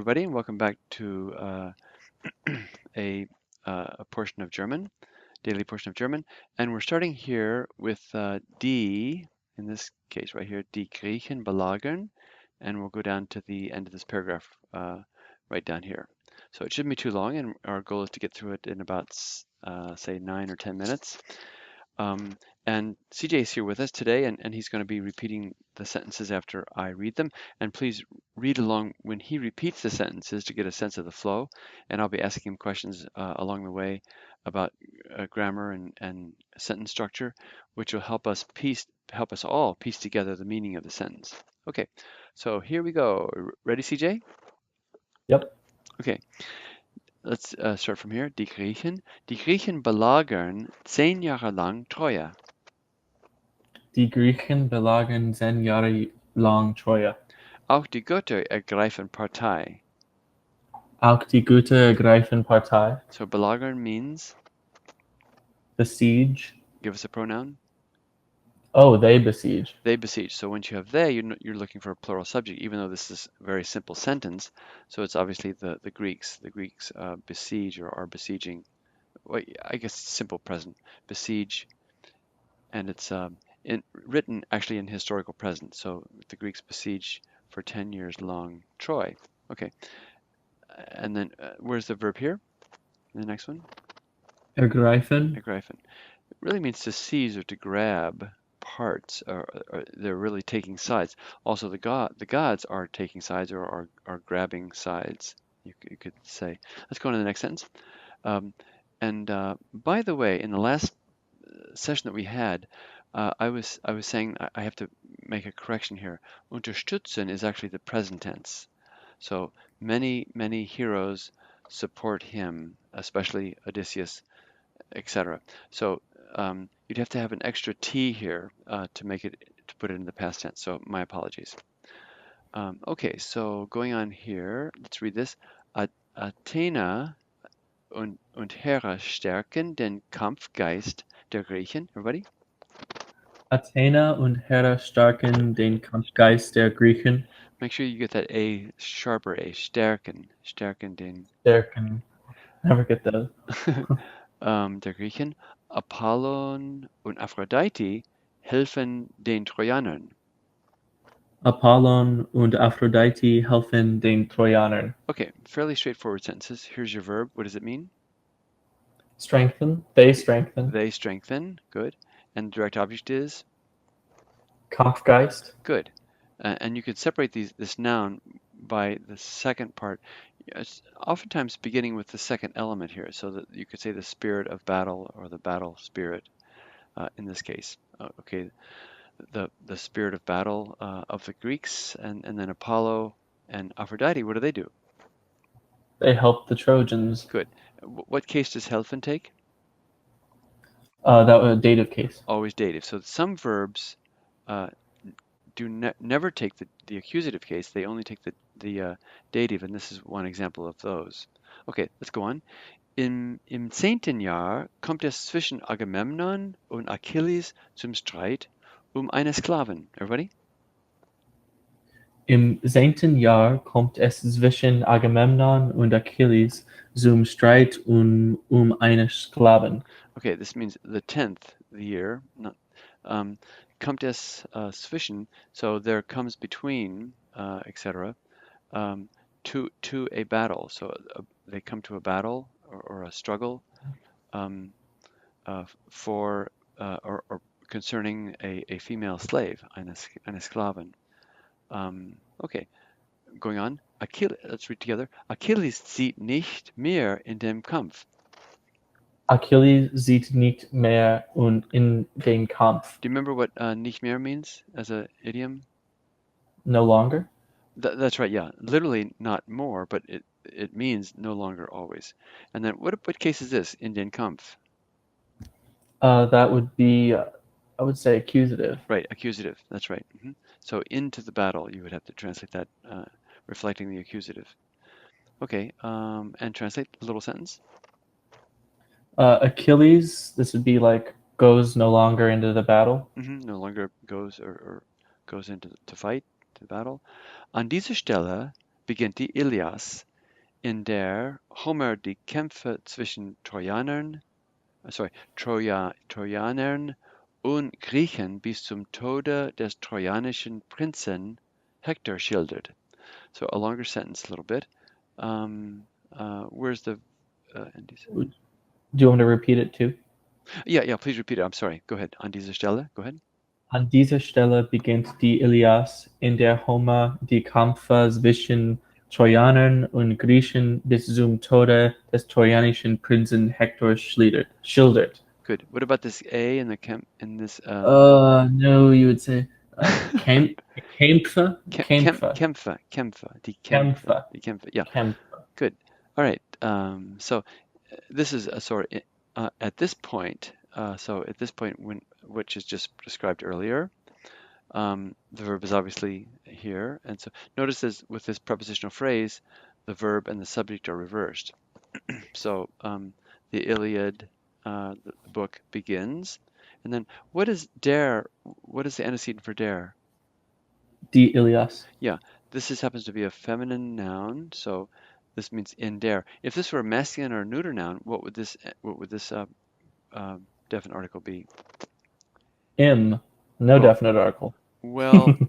everybody, and welcome back to a, a portion of German, daily portion of German. And we're starting here with die, in this case right here, die Griechen belagern, and we'll go down to the end of this paragraph right down here. So it shouldn't be too long, and our goal is to get through it in about, say, 9 or 10 minutes. And CJ is here with us today, and he's going to be repeating the sentences after I read them. And please read along when he repeats the sentences to get a sense of the flow. And I'll be asking him questions along the way about grammar and sentence structure, which will help us all piece together the meaning of the sentence. Okay, so here we go. Ready, CJ? Yep. Okay. Let's start from here. Die Griechen belagern 10 Jahre lang Troja. Die Griechen belagern 10 Jahre lang Troja. Auch die Götter ergreifen Partei. Auch die Götter ergreifen Partei. So belagern means, Besiege. give us a pronoun. Oh, they besiege. They besiege. So once you have they, you're looking for a plural subject, even though this is a very simple sentence. So it's obviously the Greeks. The Greeks besiege or are besieging. Well, I guess simple present. Besiege. And it's written actually in historical present. So the Greeks besiege for 10 years long Troy. Okay. And then where's the verb here? The next one? Ergreifen. Ergreifen. It really means to seize or to grab parts, or they're really taking sides. Also, the gods are taking sides or are grabbing sides. You could say. Let's go on to the next sentence. And by the way, in the last session that we had, I was saying I have to make a correction here. Unterstützen is actually the present tense. So many heroes support him, especially Odysseus, etc. So you'd have to have an extra T here to put it in the past tense. So my apologies. Okay, so going on here, let's read this. Athena und Hera stärken den Kampfgeist der Griechen. Everybody? Athena und Hera stärken den Kampfgeist der Griechen. Make sure you get that A sharper A. Stärken den. Stärken. Never get that. Der Griechen. Apollon und Aphrodite helfen den Trojanern. Apollon und Aphrodite helfen den Trojanern. Okay, fairly straightforward sentences. Here's your verb. What does it mean? Strengthen. They strengthen. They strengthen. Good. And the direct object is? Kampfgeist. Good. And you could separate this noun by the second part. It's oftentimes beginning with the second element here, so that you could say the spirit of battle or the battle spirit in this case. Okay, the spirit of battle of the Greeks, and then Apollo and Aphrodite, what do? They help the Trojans. Good. What case does helfen take? That was a dative case. Always dative. So some verbs never take the accusative case. They only take the dative, and this is one example of those. Okay, let's go on. Im 10. Jahr kommt es zwischen Agamemnon und Achilles zum Streit eine Sklavin. Everybody? Im 10. Jahr kommt es zwischen Agamemnon und Achilles zum Streit eine Sklavin. Okay, this means the 10th, the year, not, kommt es zwischen, so there comes between, etc., to a battle. So they come to a battle or a struggle for or concerning a female slave, eine Sklavin. Okay, going on. Let's read together. Achilles sieht nicht mehr in dem Kampf. Achilles sieht nicht mehr in den Kampf. Do you remember what nicht mehr means as an idiom? No longer? That's right, yeah. Literally not more, but it means no longer always. And then what case is this, in den Kampf? That would be, I would say, accusative. Right, accusative, that's right. So into the battle, you would have to translate that, reflecting the accusative. Okay, and translate the little sentence. Achilles, this would be like, goes no longer into the battle. No longer goes or goes into to fight, to battle. An dieser Stelle beginnt die Ilias, in der Homer die Kämpfe zwischen Trojanern und Griechen bis zum Tode des trojanischen Prinzen Hector schildert. So a longer sentence, a little bit. Where's the Do you want me to repeat it too? Yeah, please repeat it. I'm sorry. Go ahead. An dieser Stelle. Go ahead. An dieser Stelle beginnt die Ilias, in der Homer die Kämpfe zwischen Trojanern und Griechen bis zum Tode des trojanischen Prinzen Hektor schildert. Good. What about this A in the in this No, you would say Kämpfe? Die Kämpfe, Kämpfe. die Kämpfe. Yeah, Kämpfe. good. All right. So this is a sort of at this point. So at this point, which is just described earlier, the verb is obviously here, and so notice this with this prepositional phrase, the verb and the subject are reversed. So the Iliad, the book begins, and then what is der? What is the antecedent for der? Die Ilias. Yeah, this happens to be a feminine noun, so this means in der. If this were a masculine or a neuter noun, what would this definite article be? Im. No Well, definite article. well, you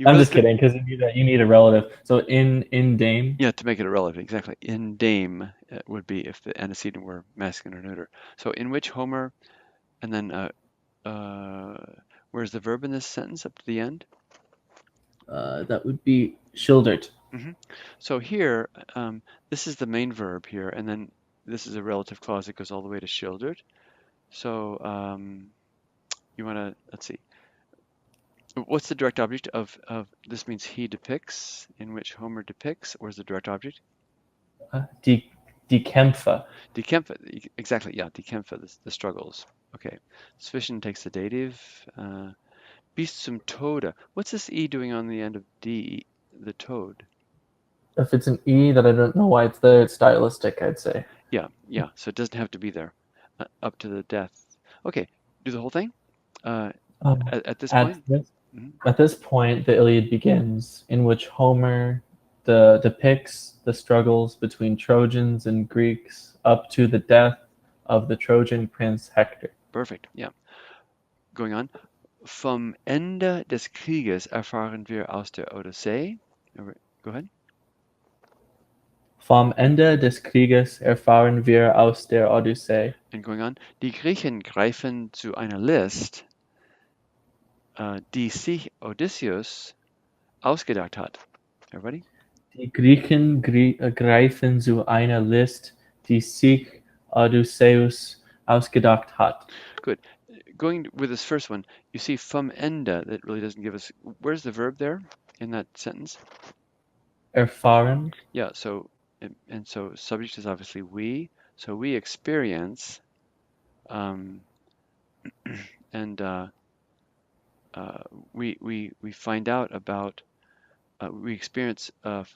I'm really just could. kidding, because you need a relative. So in dame. Yeah, to make it irrelevant, exactly. In dame would be if the antecedent were masculine or neuter. So in which Homer, and then where's the verb in this sentence up to the end? That would be schildert. So here, this is the main verb here, and then this is a relative clause that goes all the way to schildert. So you want to, let's see. What's the direct object of this means he depicts, in which Homer depicts, or is the direct object? Die Kämpfe. Die Kämpfe, exactly, yeah, die Kämpfe, the struggles. Okay, Zwischen takes the dative. Bis zum Tode. What's this E doing on the end of D, the toad? If it's an E that I don't know why it's there, it's stylistic, I'd say. Yeah, so it doesn't have to be there. Up to the death. Okay, do the whole thing? At this point? At this point, the Iliad begins, in which Homer depicts the struggles between Trojans and Greeks up to the death of the Trojan prince Hector. Perfect, yeah. Going on. Vom Ende des Krieges erfahren wir aus der Odyssee. Go ahead. Vom Ende des Krieges erfahren wir aus der Odyssee. And going on. Die Griechen greifen zu einer List, die sich Odysseus ausgedacht hat. Everybody? Die Griechen greifen zu einer List, die sich Odysseus ausgedacht hat. Good. Going with this first one, you see vom Ende, that really doesn't give us, where's the verb there in that sentence? Erfahren. Yeah, so, and so subject is obviously we, so we experience, and we find out about, we experience about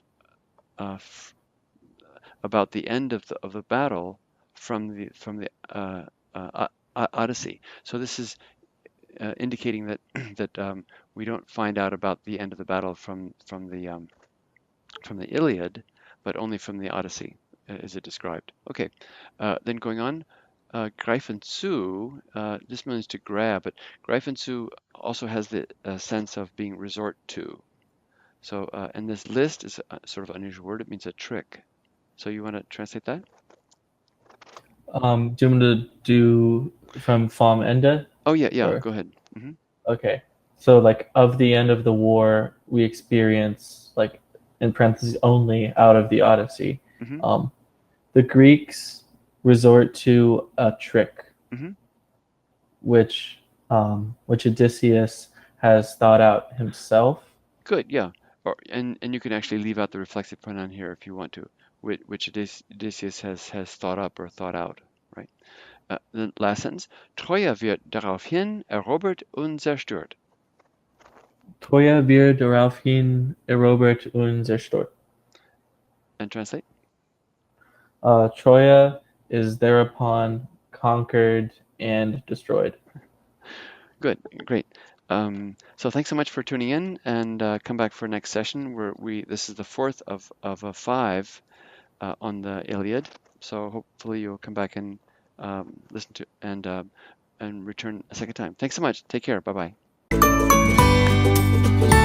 the end of the battle from the Odyssey. So this is indicating that that we don't find out about the end of the battle from the Iliad, but only from the Odyssey, as it described. Okay, then going on, greifen zu, this means to grab, but greifen zu also has the sense of being resort to. So, and this list is a sort of unusual word. It means a trick. So you want to translate that? Do you want to do from vom Ende? Oh yeah, Or? Go ahead. Okay, so like of the end of the war, we experience, like in parentheses only, out of the Odyssey. The Greeks resort to a trick, which Odysseus has thought out himself. Good, yeah. And you can actually leave out the reflexive pronoun here if you want to, which Odysseus has thought up or thought out, right? The last sentence. Troja wird daraufhin erobert und zerstört. Troja wird daraufhin erobert und zerstört. And translate? Troja is thereupon conquered and destroyed. Good, great. So thanks so much for tuning in, and come back for next session where this is the fourth of a five on the Iliad. So hopefully you'll come back and listen to and return a second time. Thanks so much. Take care. Bye bye.